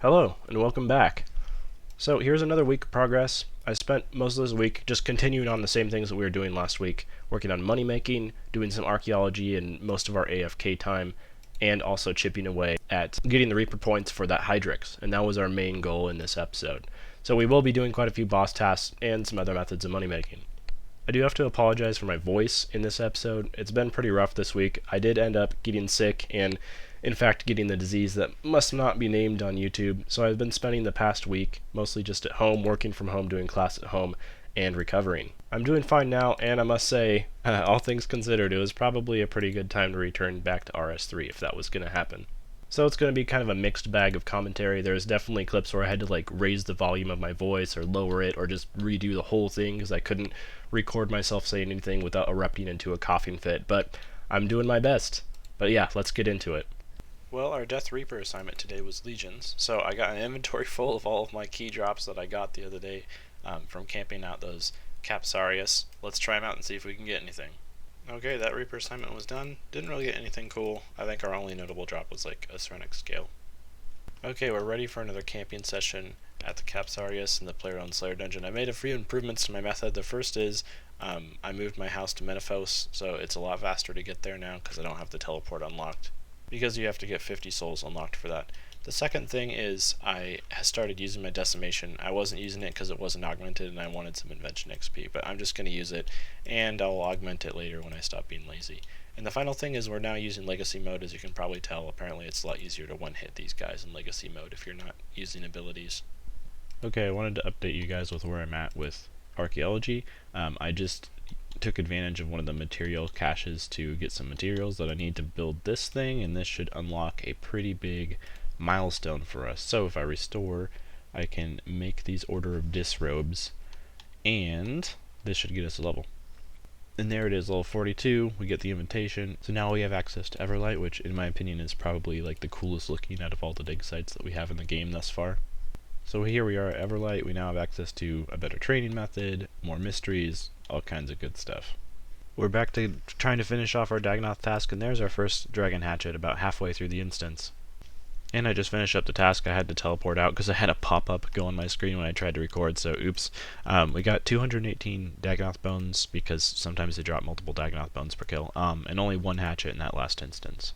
Hello, and welcome back. So here's another week of progress. I spent most of this week just continuing on the same things that we were doing last week, working on money making, doing some archaeology in most of our AFK time, and also chipping away at getting the Reaper points for that hydrix, and that was our main goal in this episode. So we will be doing quite a few boss tasks and some other methods of money making. I do have to apologize for my voice in this episode. It's been pretty rough this week. I did end up getting sick and, in fact, getting the disease that must not be named on YouTube. So I've been spending the past week mostly just at home, working from home, doing class at home, and recovering. I'm doing fine now, and I must say, all things considered, it was probably a pretty good time to return back to RS3 if that was going to happen. So it's going to be kind of a mixed bag of commentary. There's definitely clips where I had to raise the volume of my voice or lower it or just redo the whole thing because I couldn't record myself saying anything without erupting into a coughing fit, but I'm doing my best. But yeah, let's get into it. Well, our Death Reaper assignment today was Legions, so I got an inventory full of all of my key drops that I got the other day from camping out those Capsarius. Let's try them out and see if we can get anything. Okay, that Reaper assignment was done. Didn't really get anything cool. I think our only notable drop was a ceramic scale. Okay, we're ready for another camping session at the Capsarius in the player-owned Slayer dungeon. I made a few improvements to my method. The first is I moved my house to Menaphos, so it's a lot faster to get there now because I don't have the teleport unlocked, because you have to get 50 souls unlocked for that. The second thing is I started using my decimation. I wasn't using it because it wasn't augmented and I wanted some Invention XP, but I'm just going to use it and I'll augment it later when I stop being lazy. And the final thing is we're now using Legacy mode. As you can probably tell, apparently it's a lot easier to one-hit these guys in Legacy mode if you're not using abilities. Okay, I wanted to update you guys with where I'm at with Archaeology. I just took advantage of one of the material caches to get some materials that I need to build this thing, and this should unlock a pretty big milestone for us. So if I restore, I can make these Order of Disrobes, and this should get us a level. And there it is, level 42, we get the invitation. So now we have access to Everlight, which in my opinion is probably the coolest looking out of all the dig sites that we have in the game thus far. So here we are at Everlight. We now have access to a better training method, more mysteries, all kinds of good stuff. We're back to trying to finish off our Dagonoth task, and there's our first Dragon Hatchet about halfway through the instance. And I just finished up the task. I had to teleport out because I had a pop-up go on my screen when I tried to record, so oops. We got 218 Dagonoth bones because sometimes they drop multiple Dagonoth bones per kill, and only one hatchet in that last instance.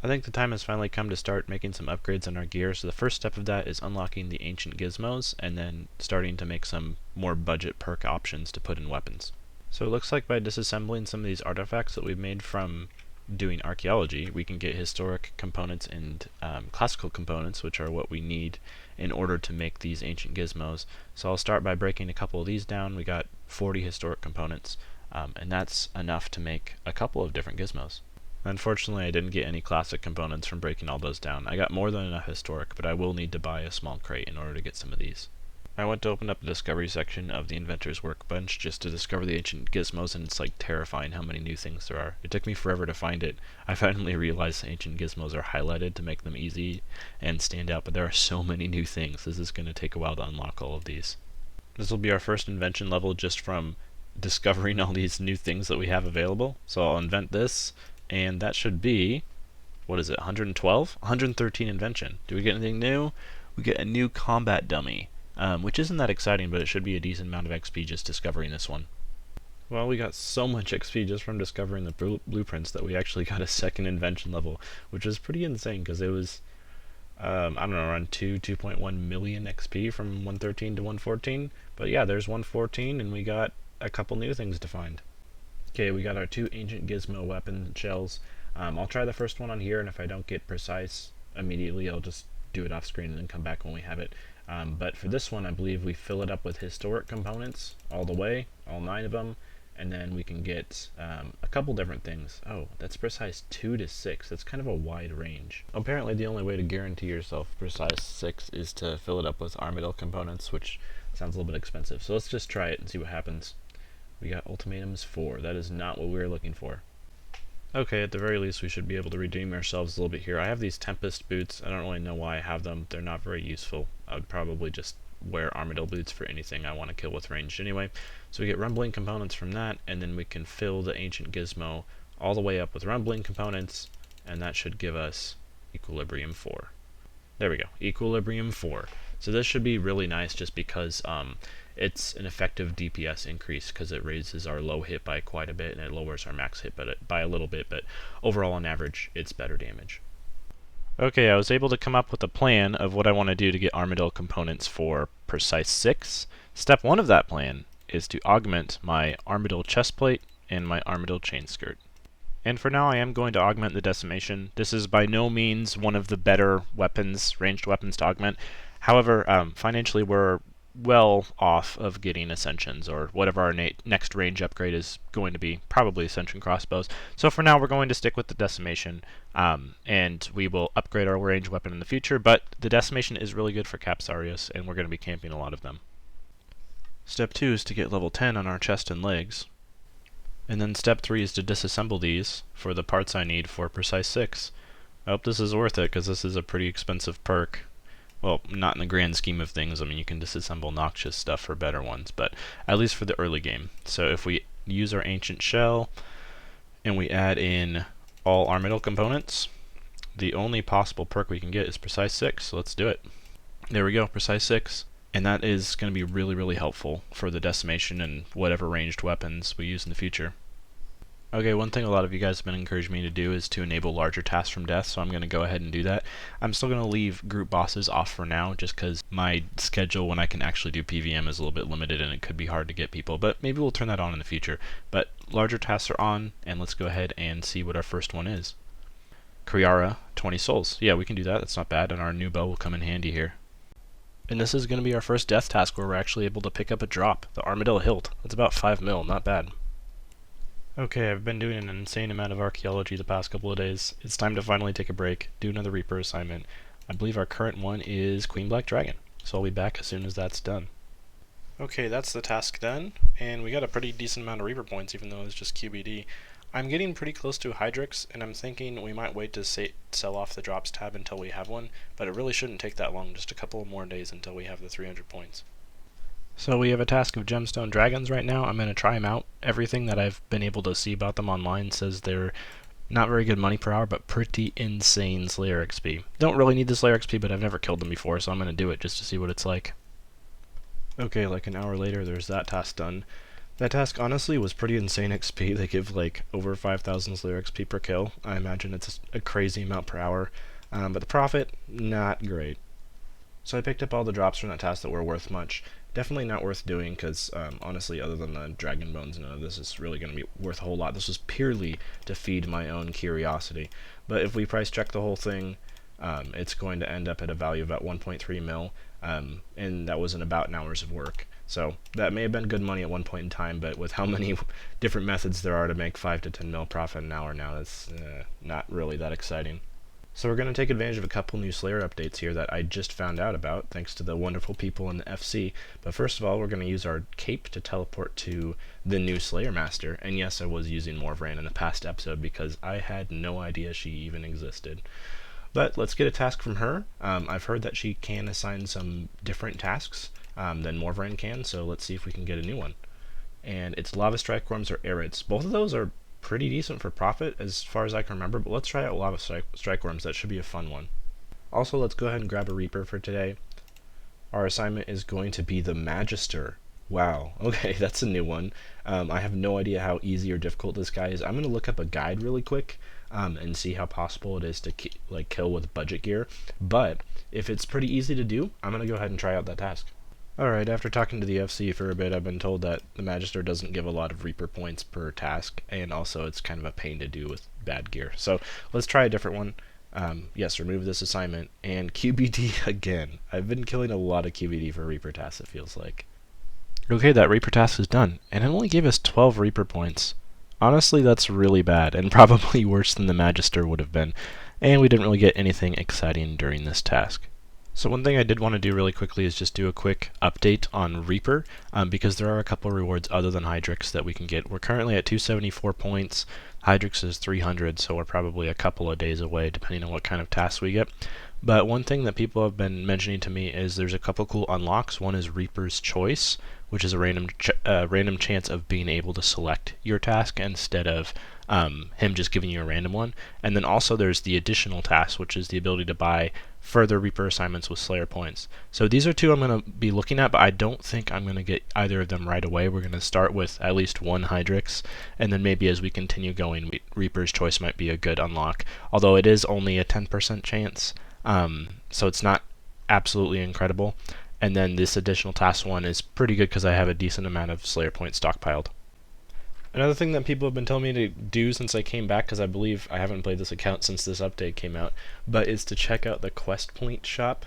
I think the time has finally come to start making some upgrades on our gear, so the first step of that is unlocking the ancient gizmos and then starting to make some more budget perk options to put in weapons. So it looks like by disassembling some of these artifacts that we've made from doing archaeology, we can get historic components and classical components, which are what we need in order to make these ancient gizmos. So I'll start by breaking a couple of these down. We got 40 historic components, and that's enough to make a couple of different gizmos. Unfortunately, I didn't get any classic components from breaking all those down. I got more than enough historic, but I will need to buy a small crate in order to get some of these. I went to open up the discovery section of the Inventor's Workbench just to discover the ancient gizmos, and it's terrifying how many new things there are. It took me forever to find it. I finally realized the ancient gizmos are highlighted to make them easy and stand out, but there are so many new things. This is going to take a while to unlock all of these. This will be our first invention level just from discovering all these new things that we have available. So I'll invent this, and that should be, what is it, 112? 113 invention. Do we get anything new? We get a new combat dummy. Which isn't that exciting, but it should be a decent amount of XP just discovering this one. Well, we got so much XP just from discovering the blueprints that we actually got a second invention level, which is pretty insane because it was, I don't know, around 2.1 million XP from 113 to 114. But yeah, there's 114, and we got a couple new things to find. Okay, we got our two ancient gizmo weapon shells. I'll try the first one on here, and if I don't get precise immediately, I'll just do it off screen and then come back when we have it. But for this one, I believe we fill it up with historic components all the way, all 9 of them, and then we can get a couple different things. Oh, that's precise 2 to 6. That's kind of a wide range. Apparently, the only way to guarantee yourself precise 6 is to fill it up with armadillo components, which sounds a little bit expensive. So let's just try it and see what happens. We got ultimatums 4. That is not what we were looking for. Okay, at the very least we should be able to redeem ourselves a little bit here. I have these Tempest boots. I don't really know why I have them. They're not very useful. I would probably just wear armadillo boots for anything I want to kill with ranged anyway. So we get rumbling components from that, and then we can fill the ancient gizmo all the way up with rumbling components, and that should give us equilibrium 4. There we go, equilibrium 4. So this should be really nice just because it's an effective DPS increase because it raises our low hit by quite a bit and it lowers our max hit by a little bit, but overall on average it's better damage. Okay, I was able to come up with a plan of what I want to do to get armadillo components for Precise 6. Step 1 of that plan is to augment my armadillo chestplate and my armadillo chain skirt. And for now I am going to augment the decimation. This is by no means one of the better weapons, ranged weapons to augment. However, financially we're well off of getting ascensions or whatever our next range upgrade is going to be, probably ascension crossbows. So for now we're going to stick with the decimation, and we will upgrade our range weapon in the future, but the decimation is really good for Capsarius and we're going to be camping a lot of them. Step 2 is to get level 10 on our chest and legs. And then step 3 is to disassemble these for the parts I need for Precise 6. I hope this is worth it because this is a pretty expensive perk. Well, not in the grand scheme of things. I mean, you can disassemble noxious stuff for better ones, but at least for the early game. So if we use our ancient shell and we add in all armadillo components, the only possible perk we can get is Precise 6. So let's do it. There we go, Precise 6. And that is going to be really, really helpful for the decimation and whatever ranged weapons we use in the future. Okay, one thing a lot of you guys have been encouraging me to do is to enable larger tasks from death, so I'm going to go ahead and do that. I'm still going to leave group bosses off for now, just because my schedule when I can actually do PVM is a little bit limited and it could be hard to get people, but maybe we'll turn that on in the future. But larger tasks are on, and let's go ahead and see what our first one is. Kriara, 20 souls. Yeah, we can do that, that's not bad, and our new bow will come in handy here. And this is going to be our first death task where we're actually able to pick up a drop, the Armadillo Hilt. That's about 5 mil, not bad. Okay, I've been doing an insane amount of archaeology the past couple of days. It's time to finally take a break, do another Reaper assignment. I believe our current one is Queen Black Dragon, so I'll be back as soon as that's done. Okay, that's the task done, and we got a pretty decent amount of Reaper points even though it's just QBD. I'm getting pretty close to hydrix, and I'm thinking we might wait to sell off the drops tab until we have one, but it really shouldn't take that long, just a couple more days until we have the 300 points. So we have a task of gemstone dragons right now. I'm going to try them out. Everything that I've been able to see about them online says they're not very good money per hour, but pretty insane Slayer XP. Don't really need the Slayer XP, but I've never killed them before, so I'm going to do it just to see what it's like. Okay, like an hour later, there's that task done. That task honestly was pretty insane XP. They give like over 5,000 Slayer XP per kill. I imagine it's a crazy amount per hour, but the profit, not great. So I picked up all the drops from that task that were worth much. Definitely not worth doing because honestly, other than the dragon bones, none of this is really going to be worth a whole lot. This was purely to feed my own curiosity. But if we price check the whole thing, it's going to end up at a value of about 1.3 mil, and that was in about an hour's of work. So that may have been good money at one point in time, but with how many different methods there are to make 5 to 10 mil profit an hour now, that's not really that exciting. So we're going to take advantage of a couple new Slayer updates here that I just found out about, thanks to the wonderful people in the FC. But first of all, we're going to use our cape to teleport to the new Slayer Master. And yes, I was using Morvran in the past episode because I had no idea she even existed. But let's get a task from her. I've heard that she can assign some different tasks than Morvran can, so let's see if we can get a new one. And it's Lava Strike Worms or Arids. Both of those are pretty decent for profit as far as I can remember, but let's try out Lava Strike Worms. That should be a fun one. Also, let's go ahead and grab a Reaper for today. Our assignment is going to be the Magister. Wow, okay, that's a new one. I have no idea how easy or difficult this guy is. I'm going to look up a guide really quick and see how possible it is to kill with budget gear. But if it's pretty easy to do, I'm going to go ahead and try out that task. Alright, after talking to the FC for a bit, I've been told that the Magister doesn't give a lot of Reaper points per task, and also it's kind of a pain to do with bad gear. So let's try a different one. Yes, remove this assignment, and QBD again. I've been killing a lot of QBD for Reaper tasks, it feels like. Okay, that Reaper task is done, and it only gave us 12 Reaper points. Honestly, that's really bad, and probably worse than the Magister would have been, and we didn't really get anything exciting during this task. So one thing I did want to do really quickly is just do a quick update on Reaper, because there are a couple rewards other than hydrix that we can get. We're currently at 274 points, hydrix is 300, so we're probably a couple of days away depending on what kind of tasks we get. But one thing that people have been mentioning to me is there's a couple cool unlocks. One is Reaper's Choice, which is a random chance of being able to select your task instead of him just giving you a random one. And then also there's the additional task, which is the ability to buy further Reaper assignments with Slayer points. So these are two I'm going to be looking at, but I don't think I'm going to get either of them right away. We're going to start with at least one hydrix, and then maybe as we continue going, Reaper's Choice might be a good unlock, although it is only a 10% chance, so it's not absolutely incredible. And then this additional task one is pretty good because I have a decent amount of Slayer points stockpiled. Another thing that people have been telling me to do since I came back, because I believe I haven't played this account since this update came out, but is to check out the quest point shop.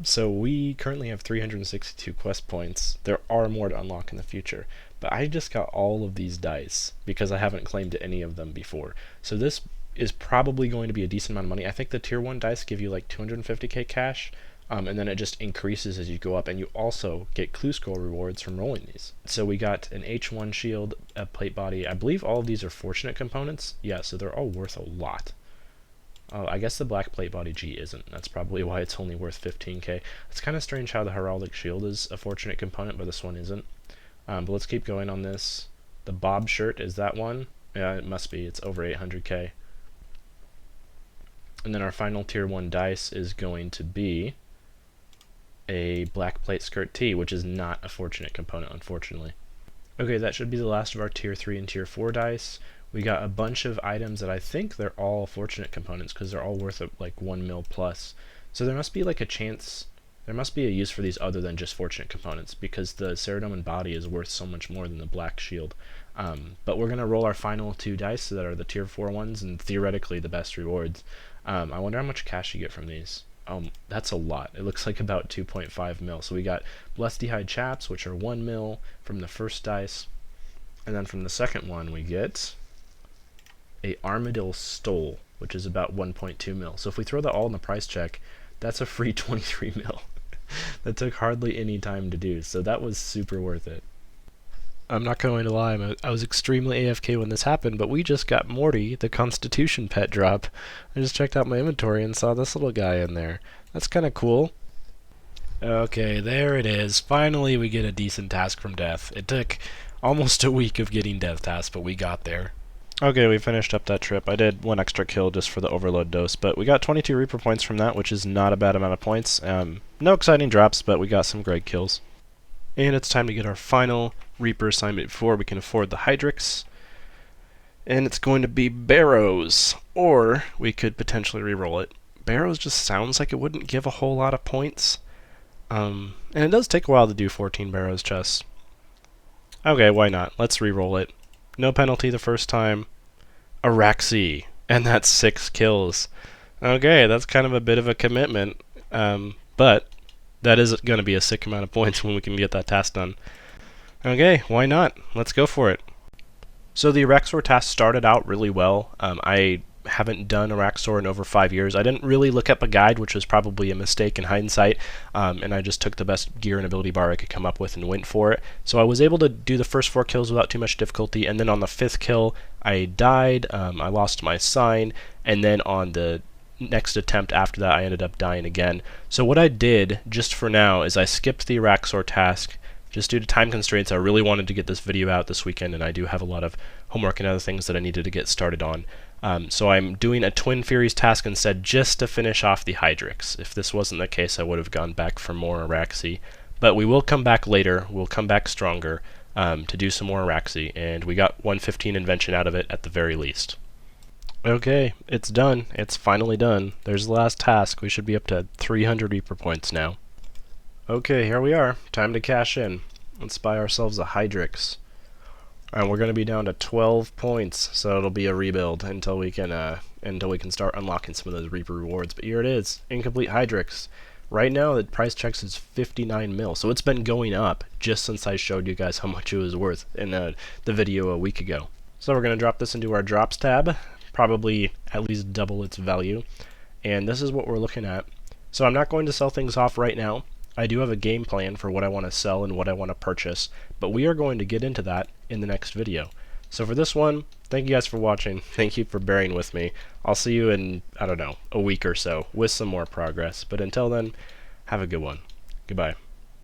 So we currently have 362 quest points. There are more to unlock in the future, but I just got all of these dice because I haven't claimed any of them before. So this is probably going to be a decent amount of money. I think the tier 1 dice give you like 250k cash, and then it just increases as you go up, and you also get clue scroll rewards from rolling these. So we got an H1 shield, a plate body. I believe all of these are fortunate components. Yeah, so they're all worth a lot. I guess the black plate body G isn't. That's probably why it's only worth 15k. It's kind of strange how the heraldic shield is a fortunate component, but this one isn't. But let's keep going on this. The Bob shirt, is that one? Yeah, it must be. It's over 800k. And then our final tier 1 dice is going to be a black plate skirt tee, which is not a fortunate component, unfortunately. Okay, that should be the last of our tier 3 and tier 4 dice. We got a bunch of items that I think they're all fortunate components because they're all worth like 1 mil plus. So there must be like a chance, there must be a use for these other than just fortunate components, because the Ceradomin body is worth so much more than the black shield. But we're going to roll our final 2 dice that are the tier 4 ones and theoretically the best rewards. I wonder how much cash you get from these. That's a lot. It looks like about 2.5 mil. So we got Blessed Hide Chaps, which are 1 mil from the first dice. And then from the second one, we get a Armadillo Stole, which is about 1.2 mil. So if we throw that all in the price check, that's a free 23 mil. That took hardly any time to do, so that was super worth it. I'm not going to lie, I was extremely AFK when this happened, but we just got Morty, the Constitution pet drop. I just checked out my inventory and saw this little guy in there. That's kind of cool. Okay, there it is. Finally we get a decent task from Death. It took almost a week of getting Death tasks, but we got there. Okay, we finished up that trip. I did 1 extra kill just for the overload dose, but we got 22 Reaper points from that, which is not a bad amount of points. No exciting drops, but we got some great kills. And it's time to get our final Reaper assignment before we can afford the hydrix. And it's going to be Barrows, or we could potentially reroll it. Barrows just sounds like it wouldn't give a whole lot of points. And it does take a while to do 14 Barrows chests. Okay, why not? Let's reroll it. No penalty the first time. Araxi, and that's 6 kills. Okay, that's kind of a bit of a commitment, but that is going to be a sick amount of points when we can get that task done. Okay, why not? Let's go for it. So the Araxor task started out really well. I haven't done Araxor in over 5 years. I didn't really look up a guide, which was probably a mistake in hindsight, and I just took the best gear and ability bar I could come up with and went for it. So I was able to do the first 4 kills without too much difficulty, and then on the 5th kill I died, I lost my sign, and then on the next attempt after that I ended up dying again. So what I did, just for now, is I skipped the Araxor task. Just due to time constraints, I really wanted to get this video out this weekend, and I do have a lot of homework and other things that I needed to get started on. So I'm doing a Twin Furies task instead, just to finish off the hydrix. If this wasn't the case, I would have gone back for more Araxi. But we will come back later, we'll come back stronger to do some more Araxi, and we got 115 Invention out of it at the very least. Okay, it's done. It's finally done. There's the last task. We should be up to 300 Reaper points now. Okay, here we are. Time to cash in. Let's buy ourselves a hydrix. And we're going to be down to 12 points, so it'll be a rebuild until we can start unlocking some of those Reaper rewards. But here it is, incomplete hydrix. Right now, the price checks is 59 mil, so it's been going up just since I showed you guys how much it was worth in the video a week ago. So we're going to drop this into our drops tab, probably at least double its value. And this is what we're looking at. So I'm not going to sell things off right now. I do have a game plan for what I want to sell and what I want to purchase, but we are going to get into that in the next video. So for this one, thank you guys for watching. Thank you for bearing with me. I'll see you in, I don't know, a week or so with some more progress. But until then, have a good one. Goodbye.